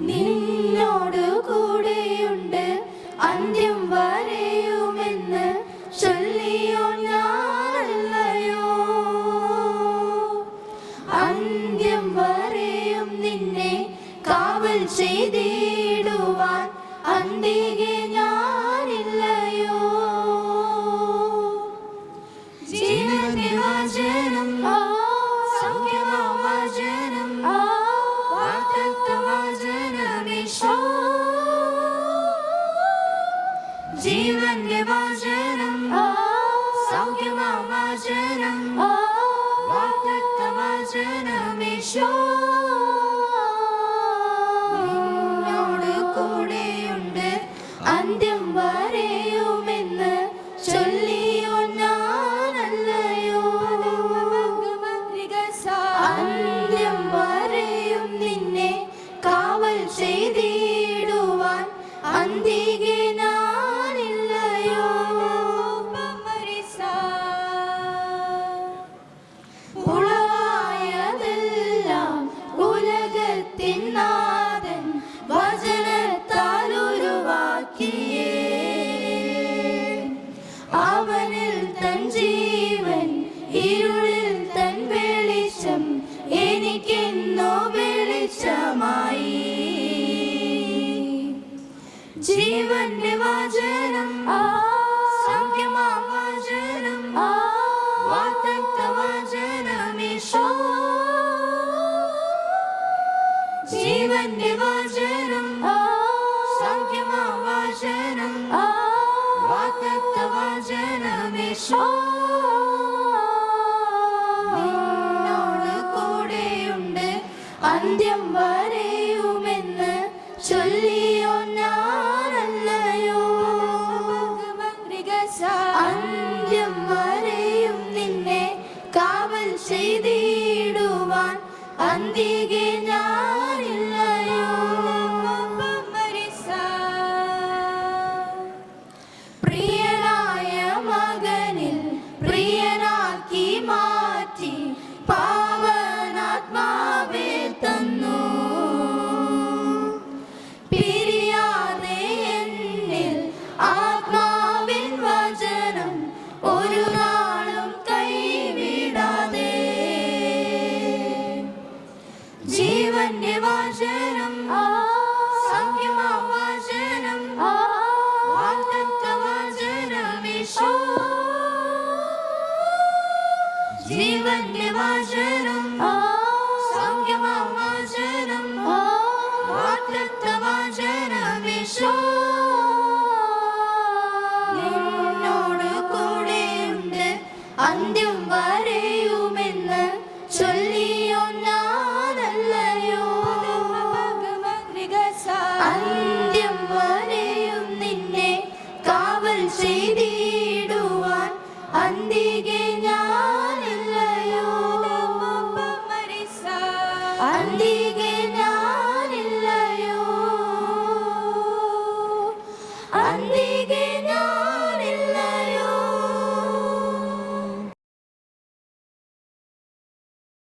നിന്നോട് കൂടെയുണ്ട് അന്ത്യം വരെയുമെന്ന് ചൊല്ലിയോ ഞാനല്ലയോ. അന്ത്യം വരെയും നിന്നെ കാവൽ ചെയ്തിടുവാൻ അന്തികെ ഞാനില്ലയോ. ജീവന്റെ വചനം സൗഖ്യമാവചനം വാഗ്ദത്തവചനമീശോ. ജീവന്റെ വചനം സൗഖ്യമാവചനം വാഗ്ദത്തവചനമീശോ. നിന്നോട് കൂടെയുണ്ട് അന്ത്യം വരെയുമെന്ന് ചൊല്ലിയോ ഞാനല്ലയോ. അന്ത്യം വരെയും നിന്നെ കാവൽ ചെയ്തിടുവാൻ അന്തികെ ഞാനില്ലയോ. ഉളവായതെല്ലാം ഉലകത്തിൻ നാഥൻ വചനത്താൽ ഉരുവാക്കിയേ. അവനിൽ തൻ ജീവൻ ഇരുളിൽ തൻ വെളിച്ചം എനിക്കെന്നോ വെളിച്ചമായി. ജീവന്റെ വചനം സൗഖ്യമാവചനം വാഗ്ദത്തവചനമീശോ. ജീവന്റെ വചനം സൗഖ്യമാവചനം വാഗ്ദത്തവചനമീശോ. നിന്നോട് കൂടെയുണ്ട് അന്ത്യം വരെയുമെന്ന് ചൊല്ലിയോ ഞാനല്ലയോ. അന്ത്യം വരെയും നിന്നെ കാവൽ ചെയ്തിടുവാൻ അന്തികെ ഞാനില്ലയോ. പ്രിയനായ മകനിൽ പ്രിയനാക്കി മാറ്റി പാവനാത്മാവേ തന്നു. പിരിയാതെ എന്നിൽ ആത്മാവിൻ വചനം ഒരു നാളും കൈവിടാതെ. ജീവന്റെ വചനം സൗഖ്യമാവചനം വാഗ്ദത്തവചനമീശോ. ജീവന്റെ വചനം സൗഖ്യമാവചനം വാഗ്ദത്തവചനമീശോ. നിന്നോട് കൂടെയുണ്ട് അന്ത്യം വരെയുമെന്ന് ചൊല്ലിയോ ഞാനല്ലയോ. അന്ത്യം വരെയും നിന്നെ കാവൽ ചെയ്തിടുവാൻ അന്തികെ